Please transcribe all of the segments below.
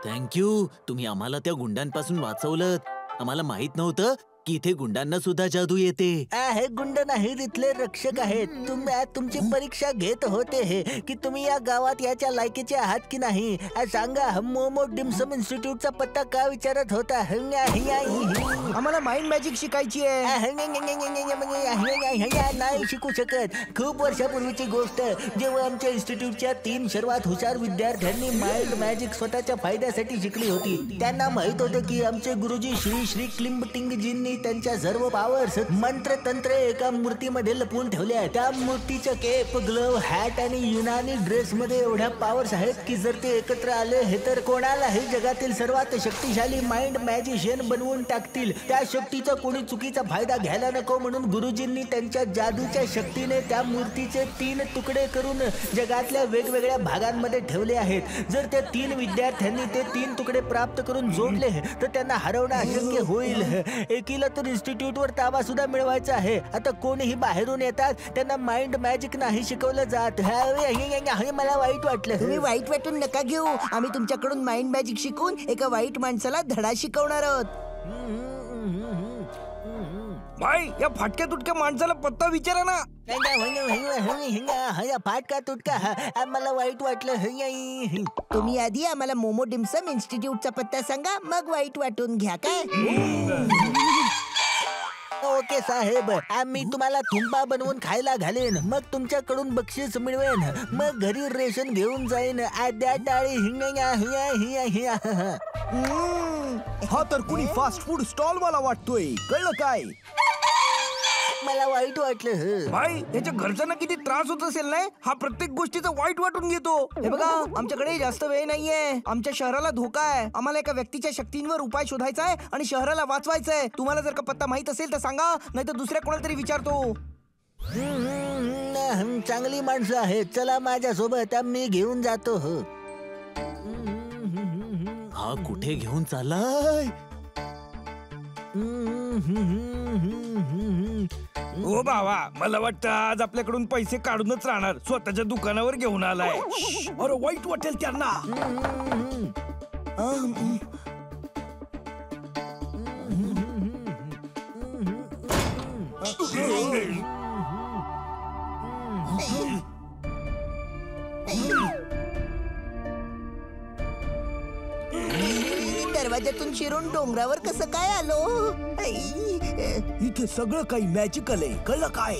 Thank you. तुम्ही आम्हाला त्या गुंडांपासून वाचवलं. आम्हाला माहित नव्हतं की इथे गुंडांना सुद्धा जादू येते. हे गुंड नाही, तिथले रक्षक आहेत. तुमची परीक्षा घेत होते हे की तुम्ही या गावात याच्या लायकीचे आहात की नाही. सांगा, मोमो डिमसम इन्स्टिट्यूटचा पत्ता का विचारत होता? आम्हाला माइंड मॅजिक शिकायची आहे. नाही शिकू शकत. खूप वर्षापूर्वीची गोष्ट, जेव्हा आमच्या इन्स्टिट्यूटच्या 3 सर्वात हुशार विद्यार्थ्यांनी माइंड मॅजिक स्वतःच्या फायद्यासाठी शिकली होती. त्यांना माहित होते की आमचे गुरुजी श्री श्री क्लिंबटिंगजींनी त्यांच्या सर्व पावर्स मंत्र तंत्र एका मूर्तीमध्ये लपवून ठेवले आहेत. त्या मूर्तीचं केप, ग्लोव, हॅट आणि युनानी ड्रेस मध्ये एवढ्या पावर्स आहेत की जर ते एकत्र आले हे तर कोणालाही जगातील सर्वात शक्तिशाली माइंड मॅजिशियन बनवून टाकतील. त्या शक्तीचा कोणी चुकीचा फायदा घ्यायला नको म्हणून गुरुजींनी त्यांच्या जादूच्या शक्तीने त्या मूर्तीचे 3 तुकडे करून जगातल्या वेगवेगळ्या भागांमध्ये ठेवले आहेत. जर त्या 3 विद्यार्थ्यांनी ते 3 तुकडे प्राप्त करून जोडले तर त्यांना हरवणं अशक्य होईल. एकीला तर इन्स्टिट्यूटवर ताबा सुद्धा मिळवायचा आहे. आता कोणीही बाहेरून येतात त्यांना माइंड मॅजिक नाही शिकवलं जात. मला वाईट वाटलं. तुम्ही वाईट वाटून नका घेऊ. आम्ही तुमच्याकडून माइंड मॅजिक शिकून एका वाईट माणसाला धडा शिकवणार आहोत. भाई, या फाटक्या तुटक्या माणसाला पत्ता विचारा ना. फाटका तुटका, मला वाईट वाटलं. तुम्ही आधी आम्हाला मोमो डिमसम इन्स्टिट्यूटचा पत्ता सांगा, मग वाईट वाटून घ्या काय. ओके साहेब, आम्ही तुम्हाला थुंबा बनवून खायला घालेन, मग तुमच्याकडून बक्षीस मिळवेन, मग घरी रेशन घेऊन जाईन. आद्या टाळी हा तर कुणी फास्ट फूड स्टॉल मला वाटतोय. कळलं काय? मला वाईट वाटलं. भाई, याच्या घरच्यांना किती त्रास होत असेल नाही. हा प्रत्येक गोष्टीचा वाईट वाटून घेतो. हे बघा, आमच्याकडे जास्त वेळ नाहीये. आमच्या शहराला धोका आहे. आम्हाला एका व्यक्तीच्या शक्तींवर उपाय शोधायचा आहे आणि शहराला वाचवायचं आहे. तुम्हाला जर का पत्ता माहित असेल तर सांगा, नाही तर दुसऱ्या कोणाला तरी विचारतो. चांगली माणसं आहेत, चला माझ्या सोबत, मी घेऊन जातो. हा कुठे घेऊन चाललाय? हो भावा, मला वाटतं आज आपल्याकडून पैसे काढूनच राहणार. स्वतःच्या दुकानावर घेऊन आलाय. अरे वाईट वाटेल त्यांना. दरवाजातून शिरून डोंगरावर कसं काय आलो? इथे सगळं काही मॅजिकल आहे. कळलं काय?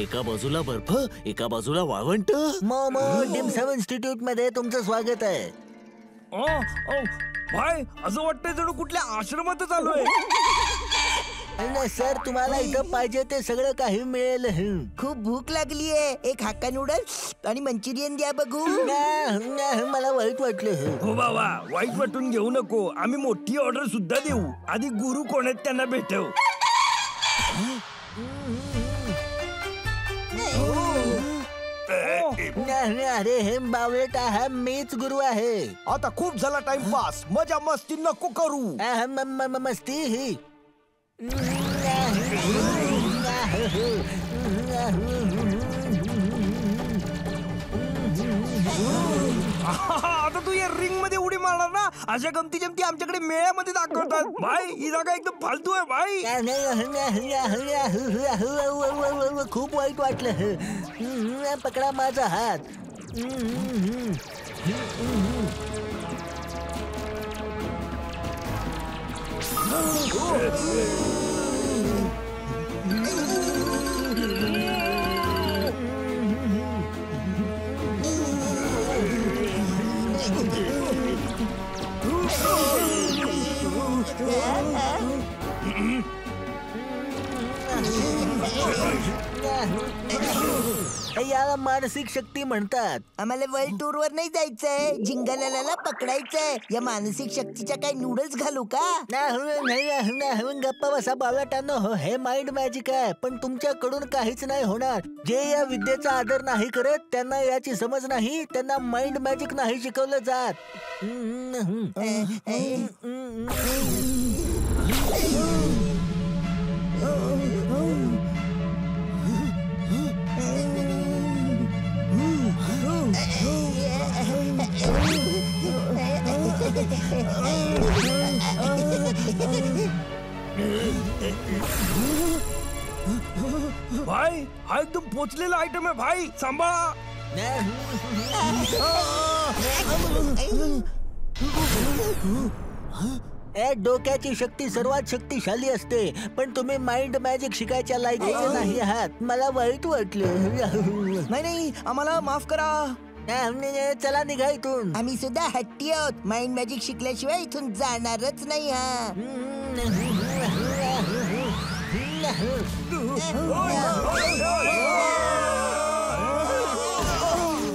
एका बाजूला बर्फ, एका बाजूला वाळवंट. मोमो डिमसम इन्स्टिट्यूट मध्ये तुमचं स्वागत आहे. भाई, असं वाटतंय जणू कुठल्या आश्रमातच आलोय. सर, तुम्हाला इथं पाहिजे ते सगळं काही मिळेल. खूप भूक लागलीये. एक हाक्का नूडल्स आणि मंचुरियन द्या बघू. मला वाईट वाटलं. हो बाबा, वाईट वाटून घेऊ नको. आम्ही मोठी ऑर्डर सुद्धा देऊ. आधी गुरु कोण आहेत त्यांना भेटव. अरे हे बावळट, हा मीच गुरु आहे. आता खूप झाला टाइमपास. मजा मस्ती नको करू. मस्ती ही. आता तू या रिंग मध्ये उडी मारणार ना? अशा गमती जमती आमच्याकडे मेळ्यामध्ये दाखवतात. भाई, ही जागा एकदम फालतू आहे भाई. खूप वाईट वाटलं. पकडा माझा हात. याला मानसिक शक्ती म्हणतात. आम्हाला वर्ल्ड टूर वर नाही जायचंय, झिंगालाला पकडायचंय. या मानसिक शक्तीच्या काही नूडल्स घालू का? गप्पा बसा बावळटांनो. हे माइंड मॅजिक आहे, पण तुमच्याकडून काहीच नाही होणार. जे या विद्येचा आदर नाही करत त्यांना याची समज नाही. त्यांना माइंड मॅजिक नाही शिकवलं जात. भाई हा एकदम पोचलेला आयटम आहे भाई, सांभाळा. डोक्याची शक्ती सर्वात शक्तिशाली असते, पण तुम्ही माइंड मॅजिक शिकायच्या लायकीचे नाही आहात. मला वाईट वाटलं. नाही, आम्हाला माफ करा. चला निघा इथून. आम्ही सुद्धा हट्टी आहोत. माइंड मॅजिक शिकल्याशिवाय इथून जाणारच नाही.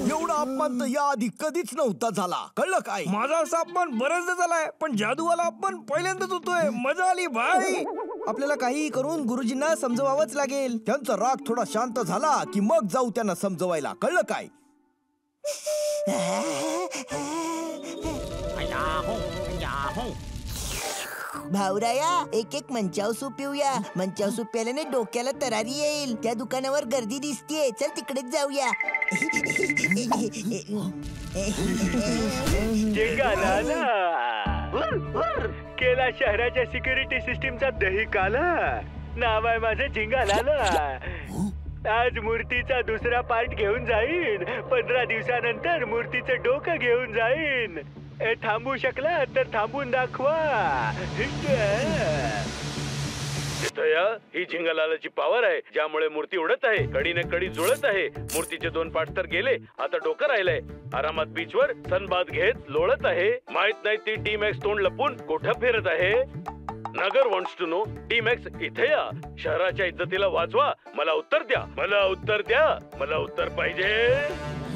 एवढा अपमान तर याआधी कधीच नव्हता झाला, कळलं काय? माझा असा अपमान बरेचदा झालाय, पण जादूवाला अपमान पहिल्यांदाच होतोय. मजा आली भाई. आपल्याला काही करून गुरुजींना समजवावंच लागेल. त्यांचा राग थोडा शांत झाला की मग जाऊ त्यांना समजवायला, कळलं काय? भावराया, एक एक मंचाव सूप पिऊया. मंचाव सूप प्याल्याने डोक्याला तरारी येईल. त्या दुकानावर गर्दी दिसतीये, चल तिकडेच जाऊया. केला शहराच्या सिक्युरिटी सिस्टीमचा दही काला. नाव आहे माझं झिंगालाला. आज मूर्तीचा दुसरा पार्ट घेऊन जाईन. 15 दिवसानंतर मूर्तीचं डोकं घेऊन जाईन. थांबू शकला तर थांबून दाखवा. ही झिंगालालाची पॉवर आहे, ज्यामुळे मूर्ती उडत आहे, कडीने कडी जुळत आहे. मूर्तीचे 2 पार्ट तर गेले, आता डोकं राहिलंय. आरामात बीचवर सनबाथ घेत लोळत आहे. माहित नाही ती टीम एक्स तोंड लपून कुठं फिरत आहे. Nagar wants to know. Team X इथे या. शहराच्या इज्जतीला वाचवा. मला उत्तर द्या, मला उत्तर द्या, मला उत्तर पाहिजे.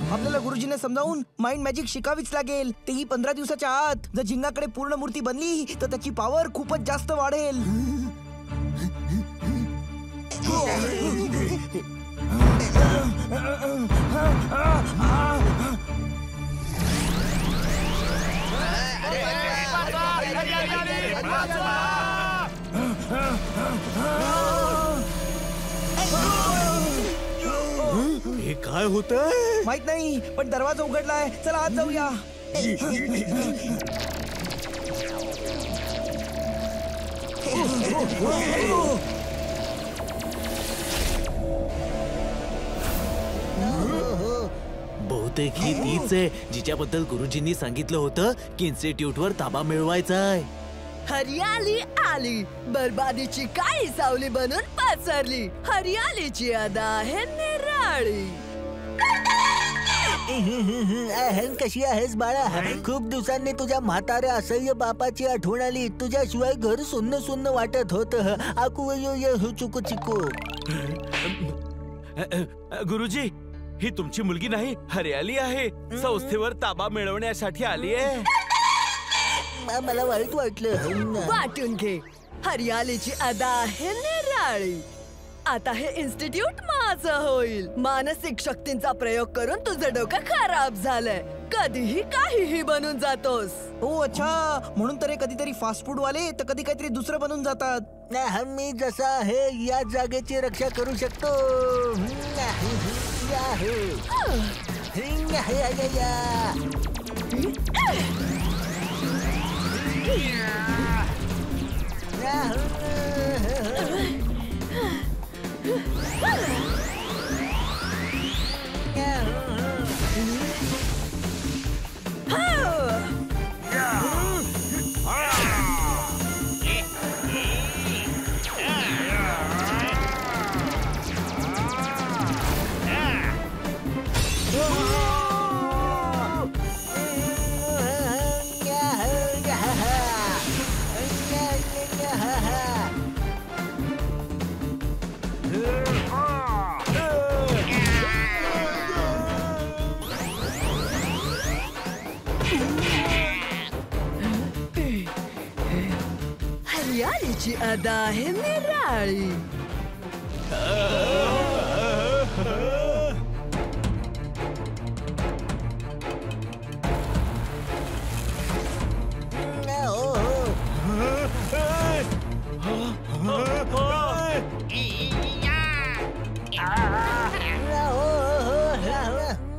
आपल्याला गुरुजींना समजावून माइंड मॅजिक शिकावीच लागेल, तेही 15 दिवसाच्या आत. जर झिंगाकडे पूर्ण मूर्ती बनली तर त्याची पॉवर खूपच जास्त वाढेल. हे काय होतंय? माहित नाही, पण दरवाजा उघडलाय. चला आत जाऊया. बहुतेक ही तीच आहे जिच्याबद्दल गुरुजींनी सांगितलं होतं की इन्स्टिट्यूटवर ताबा मिळवायचा आहे. हरियाली आली, बरबादीची काळी सावली बनून पसरली. हरियालीची अदा आहे निराळी. कशी आहेस बाळा? खूप दिवसांनी तुझ्या म्हाताऱ्या असह्य बापाची आठवण आली. तुझ्याशिवाय घर सुन्न सुन्न वाटत होत. आकू चुकू चिकू. गुरुजी, ही तुमची मुलगी नाही, हरियाली आहे. संस्थेवर ताबा मिळवण्यासाठी आली आहे. मला वाईट वाटलं. वाटून घे. हरियालीची अदा आहे निराळी. आता हे इन्स्टिट्यूट माझं होईल. मानसिक शक्तींचा प्रयोग करून तुझं डोकं खराब झालंय. कधीही काहीही बनून जातोस. हो अच्छा, म्हणून तर हे कधीतरी फास्ट फूड वाले तर कधी काहीतरी दुसरं बनून जातात. मी जसा आहे या जागेची रक्षा करू शकतो. हरियालीची अदा आहे निराळी.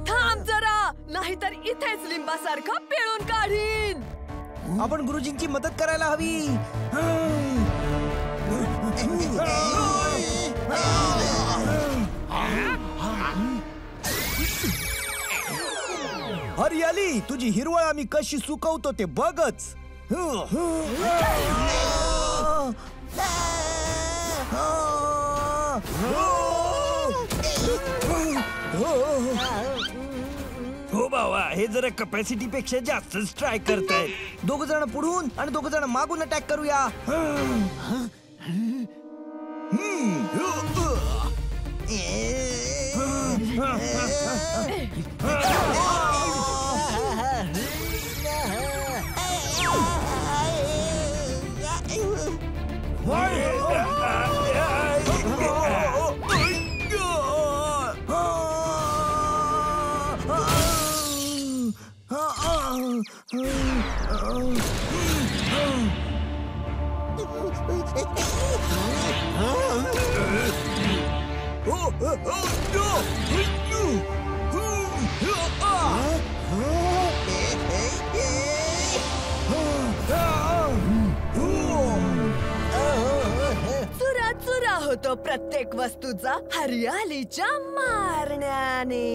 थांब जरा, नाहीतर इथेच लिंबासारखा पिळून काढीन. आपण गुरुजींची मदत करायला हवी. हरियाली, तुझी हिरवळ आम्ही कशी सुकवतो ते बघच. हो बाबा, हे जरा कपॅसिटी पेक्षा जास्तच ट्राय करतायत. दोघ जण पुढून आणि दोघ जण मागून अटॅक करूया. चुरा होतो प्रत्येक वस्तूचा हरियालीच्या मारण्याने.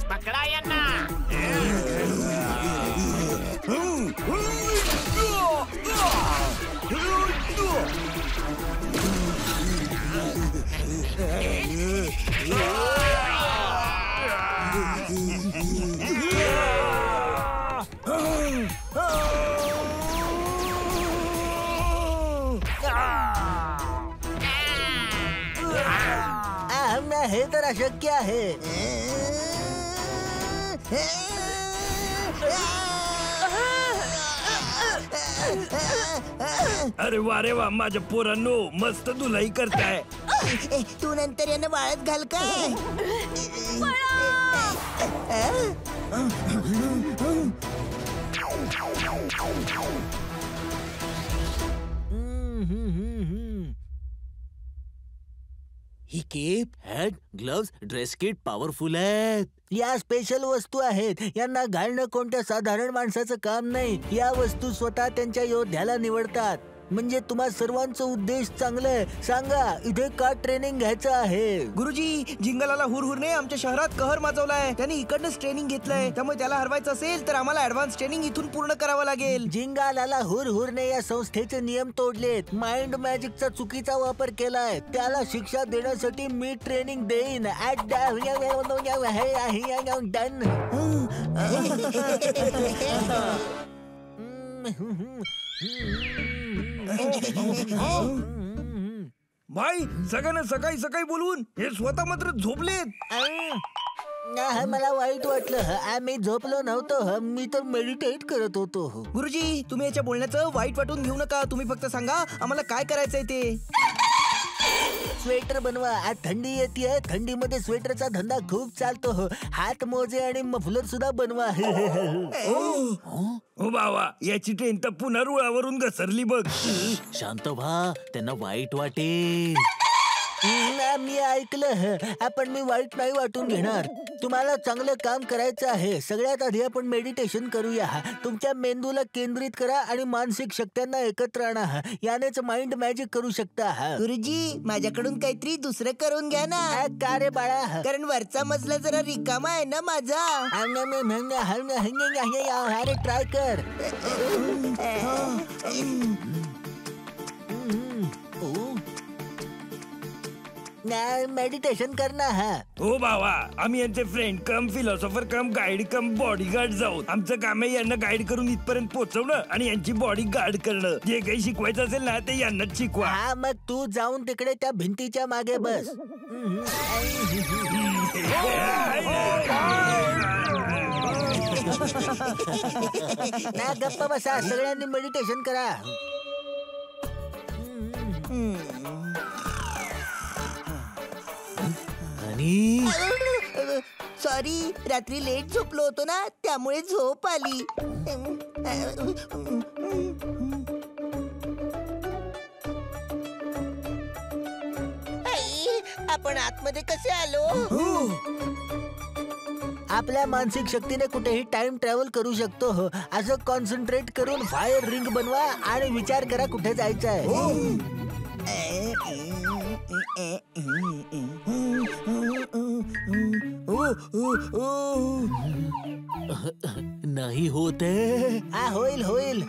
पकडा यांना. हे तर अशक्य आहे. अरे वा रे वा, माझ्या पोरांनो, मस्त धुलाई करताय. तू नंतर यानं वाळत घाल काय. He kept, hat, gloves, dress kit powerful आहेत. या स्पेशल वस्तू आहेत. यांना घालणं कोणत्या साधारण माणसाचं काम नाही. या वस्तू स्वतः त्यांच्या योद्ध्याला निवडतात. म्हणजे तुम्हा सर्वांचं उद्देश चांगलं आहे. सांगा, इथे का ट्रेनिंग घ्यायचं आहे? गुरुजी, जिंगलाला हुरहुरने आमच्या शहरात कहर माजवलाय. त्यांनी इकडनंच ट्रेनिंग घेतलंय. त्यामुळे त्याला हरवायचं असेल तर आम्हाला ऍडव्हान्स ट्रेनिंग इथून पूर्ण करावं लागेल. जिंगालाला हुरहुरने या संस्थेचे नियम तोडलेत. माइंड मॅजिकचा चुकीचा वापर केलाय. त्याला शिक्षा देण्यासाठी मी ट्रेनिंग देईन. भाई, सगळ्यांना सकाळी सकाळी बोलवून हे स्वतः मात्र झोपलेत. मला वाईट वाटलं. मी झोपलो नव्हतो. मी तर मेडिटेट करत होतो. गुरुजी, तुम्ही याच्या बोलण्याचं वाईट वाटून घेऊ नका. तुम्ही फक्त सांगा आम्हाला काय करायचंय ते. स्वेटर बनवा. आज थंडी येते. थंडीमध्ये स्वेटरचा धंदा खूप चालतो. हात मोजे आणि मफलर सुद्धा बनवा. हो बाबा, याची ट्रेन तर पुन्हा रुळावरून घसरली बघ. शांत व्हा, त्यांना वाईट वाटेल. मी ऐकलं. आपण मी वाईट नाही वाटून घेणार. तुम्हाला चांगलं काम करायचं आहे. सगळ्यात आधी आपण मेडिटेशन करूया. तुमच्या मेंदूला केंद्रित करा आणि मानसिक शक्त्यांना एकत्र आणा. यानेच माइंड मॅजिक करू शकता. गुरुजी, माझ्याकडून काहीतरी दुसरं करून घ्या ना. का रे बाळा? कारण वरचा मजला जरा रिकामा आहे ना माझा. अरे ट्राय कर. मेडिटेशन करना. हो बाबा, आम्ही यांचे फ्रेंड कम फिलॉसॉफर कम गाईड कम बॉडीगार्ड जाऊन आमचं काम आहे यांना गाईड करून इथपर्यंत पोहोचवणं आणि यांची बॉडी गार्ड करणं. जे काही शिकवायचं असेल ना ते यांनाच शिकवा. हा, मग तू जाऊन तिकडे त्या भिंतीच्या मागे बस. ना गप्प बसा. सगळ्यांनी मेडिटेशन करा. सॉरी, रात्री लेट झोपलो होतो ना, त्यामुळे झोप आली. आपण आतमध्ये कसे आलो? आपल्या मानसिक शक्तीने कुठेही टाइम ट्रॅव्हल करू शकतो हो. असं कॉन्सन्ट्रेट करून फायर रिंग बनवा आणि विचार करा कुठे जायचंय. नाही होते. होईल होईल.